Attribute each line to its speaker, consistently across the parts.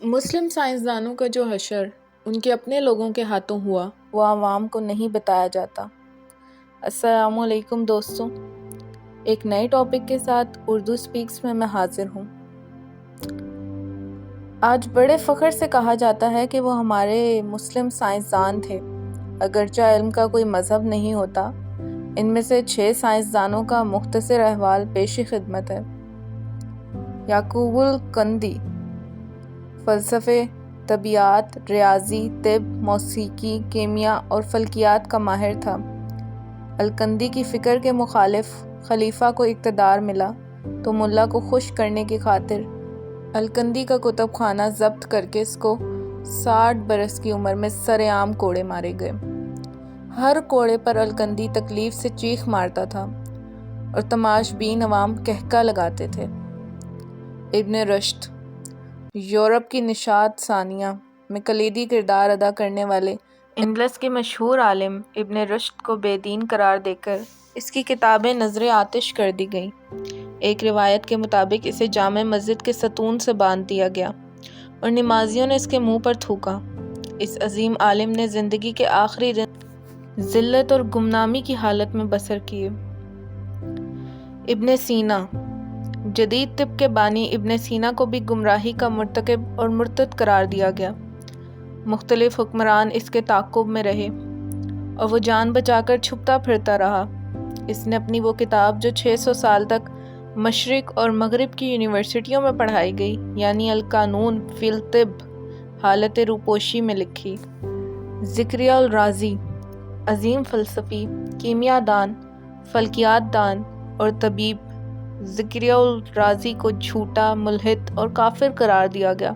Speaker 1: مسلم سائنسدانوں کا جو حشر ان کے اپنے لوگوں کے ہاتھوں ہوا وہ عوام کو نہیں بتایا جاتا۔ السلام علیکم دوستوں، ایک نئے ٹاپک کے ساتھ اردو سپیکس میں حاضر ہوں۔ آج بڑے فخر سے کہا جاتا ہے کہ وہ ہمارے مسلم سائنسدان تھے، اگرچہ علم کا کوئی مذہب نہیں ہوتا۔ ان میں سے 6 سائنسدانوں کا مختصر احوال پیش خدمت ہے۔ یعقوب الکندی فلسفے، طبیعیات، ریاضی، طب، موسیقی، کیمیا اور فلکیات کا ماہر تھا۔ الکندی کی فکر کے مخالف خلیفہ کو اقتدار ملا تو ملا کو خوش کرنے کی خاطر الکندی کا کتب خانہ ضبط کر کے اس کو 60 برس کی عمر میں سر عام کوڑے مارے گئے۔ ہر کوڑے پر الکندی تکلیف سے چیخ مارتا تھا اور تماش بین عوام کہکا لگاتے تھے۔ ابن رشد یورپ کی نشاط ثانیہ میں کلیدی کردار ادا کرنے والے اندلس کے مشہور عالم ابن رشد کو بے دین قرار دے کر اس کی کتابیں نذر آتش کر دی گئیں۔ ایک روایت کے مطابق اسے جامع مسجد کے ستون سے باندھ دیا گیا اور نمازیوں نے اس کے منہ پر تھوکا۔ اس عظیم عالم نے زندگی کے آخری دن ذلت اور گمنامی کی حالت میں بسر کیے۔ ابن سینا جدید طب کے بانی ابن سینا کو بھی گمراہی کا مرتکب اور مرتد قرار دیا گیا۔ مختلف حکمران اس کے تعاقب میں رہے اور وہ جان بچا کر چھپتا پھرتا رہا۔ اس نے اپنی وہ کتاب جو 600 سال تک مشرق اور مغرب کی یونیورسٹیوں میں پڑھائی گئی، یعنی القانون فی الطب، حالت روپوشی میں لکھی۔ زکریا الرازی عظیم فلسفی، کیمیا دان، فلکیات دان اور طبیب، زکریا الرازی کو جھوٹا، ملحد اور کافر قرار دیا گیا۔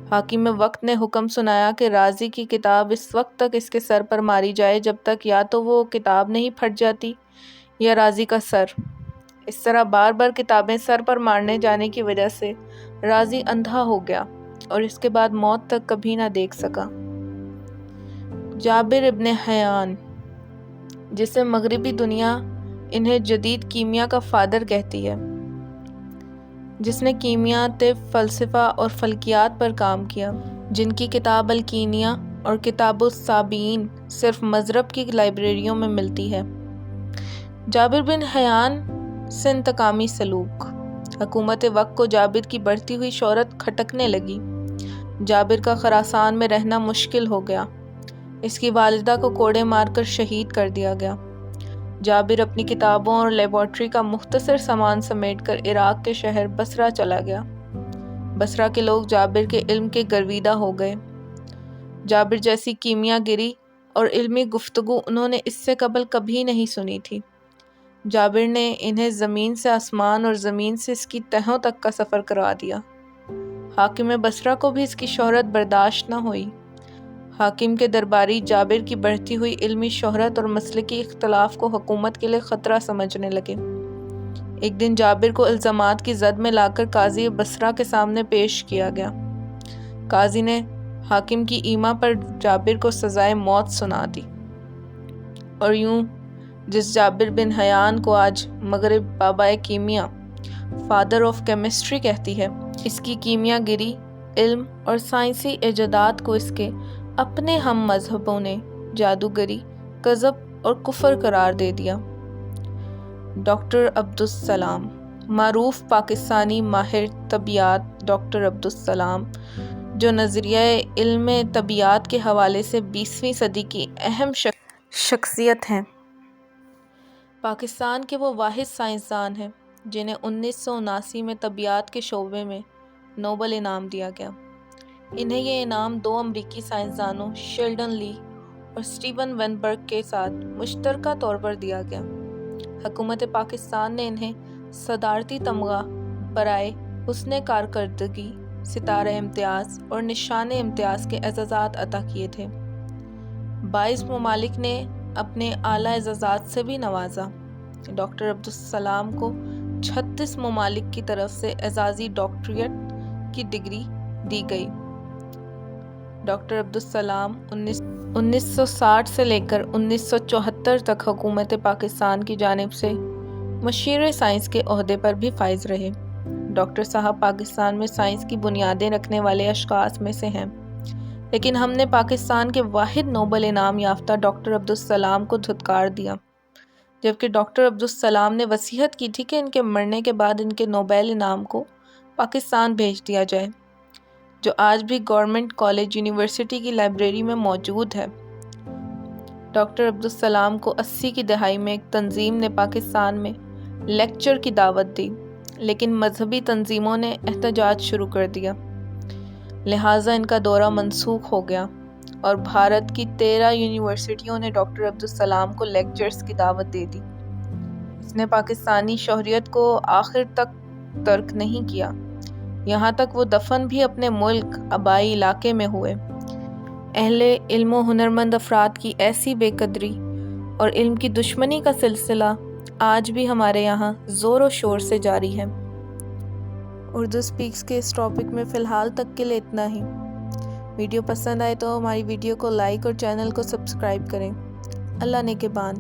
Speaker 1: حاکم وقت نے حکم سنایا کہ رازی کی کتاب اس وقت تک اس کے سر پر ماری جائے جب تک یا تو وہ کتاب نہیں پھٹ جاتی یا رازی کا سر۔ اس طرح بار بار کتابیں سر پر مارنے جانے کی وجہ سے رازی اندھا ہو گیا اور اس کے بعد موت تک کبھی نہ دیکھ سکا۔ جابر ابن حیان جسے مغربی دنیا انہیں جدید کیمیا کا فادر کہتی ہے، جس نے کیمیا، طب، فلسفہ اور فلکیات پر کام کیا، جن کی کتاب الکیمیا اور کتاب السابعین صرف مضرب کی لائبریریوں میں ملتی ہے۔ جابر بن حیان سے انتقامی سلوک۔ حکومت وقت کو جابر کی بڑھتی ہوئی شہرت کھٹکنے لگی۔ جابر کا خراسان میں رہنا مشکل ہو گیا۔ اس کی والدہ کو کوڑے مار کر شہید کر دیا گیا۔ جابر اپنی کتابوں اور لیبارٹری کا مختصر سامان سمیٹ کر عراق کے شہر بصرہ چلا گیا۔ بصرہ کے لوگ جابر کے علم کے گرویدہ ہو گئے۔ جابر جیسی کیمیا گری اور علمی گفتگو انہوں نے اس سے قبل کبھی نہیں سنی تھی۔ جابر نے انہیں زمین سے آسمان اور زمین سے اس کی تہوں تک کا سفر کروا دیا۔ حاکم بصرہ کو بھی اس کی شہرت برداشت نہ ہوئی۔ حاکم کے درباری جابر کی بڑھتی ہوئی علمی شہرت اور مسلکی اختلاف کو حکومت کے لیے خطرہ سمجھنے لگے۔ ایک دن جابر کو الزامات کی زد میں لا کر قاضی بصرہ کے سامنے پیش کیا گیا۔ قاضی نے حاکم کی ایما پر جابر کو سزائے موت سنا دی۔ اور یوں جس جابر بن حیان کو آج مغرب بابائے کیمیا، فادر آف کیمسٹری کہتی ہے، اس کی کیمیا گری، علم اور سائنسی ایجادات کو اس کے اپنے ہم مذہبوں نے جادوگری، کذب اور کفر قرار دے دیا۔ ڈاکٹر عبدالسلام معروف پاکستانی ماہر طبیعیات ڈاکٹر عبدالسلام، جو نظریہ علم طبیعیات کے حوالے سے 20ویں صدی کی اہم شخصیت ہیں۔ پاکستان کے وہ واحد سائنسدان ہیں جنہیں 1979 میں طبیعیات کے شعبے میں نوبل انعام دیا گیا۔ انہیں یہ انعام 2 امریکی سائنسدانوں شیلڈن لی اور سٹیون وینبرگ کے ساتھ مشترکہ طور پر دیا گیا۔ حکومت پاکستان نے انہیں صدارتی تمغہ برائے حسن کارکردگی، ستارہ امتیاز اور نشان امتیاز کے اعزازات عطا کیے تھے۔ 22 ممالک نے اپنے اعلیٰ اعزازات سے بھی نوازا۔ ڈاکٹر عبدالسلام کو 36 ممالک کی طرف سے اعزازی ڈاکٹریٹ کی ڈگری دی گئی۔ ڈاکٹر عبدالسلام 1960 سے لے کر 1974 تک حکومت پاکستان کی جانب سے مشیر سائنس کے عہدے پر بھی فائز رہے۔ ڈاکٹر صاحب پاکستان میں سائنس کی بنیادیں رکھنے والے اشخاص میں سے ہیں، لیکن ہم نے پاکستان کے واحد نوبل انعام یافتہ ڈاکٹر عبدالسلام کو دھتکار دیا، جبکہ ڈاکٹر عبدالسلام نے وصیت کی تھی کہ ان کے مرنے کے بعد ان کے نوبل انعام کو پاکستان بھیج دیا جائے، جو آج بھی گورنمنٹ کالج یونیورسٹی کی لائبریری میں موجود ہے۔ ڈاکٹر عبدالسلام کو 80 کی دہائی میں ایک تنظیم نے پاکستان میں لیکچر کی دعوت دی، لیکن مذہبی تنظیموں نے احتجاج شروع کر دیا، لہٰذا ان کا دورہ منسوخ ہو گیا اور بھارت کی 13 یونیورسٹیوں نے ڈاکٹر عبدالسلام کو لیکچرز کی دعوت دے دی۔ اس نے پاکستانی شہریت کو آخر تک ترک نہیں کیا، یہاں تک وہ دفن بھی اپنے ملک آبائی علاقے میں ہوئے۔ اہل علم و ہنرمند افراد کی ایسی بے قدری اور علم کی دشمنی کا سلسلہ آج بھی ہمارے یہاں زور و شور سے جاری ہے۔ اردو سپیکس کے اس ٹاپک میں فی الحال تک کے لیے اتنا ہی۔ ویڈیو پسند آئے تو ہماری ویڈیو کو لائک اور چینل کو سبسکرائب کریں۔ اللہ نگہبان۔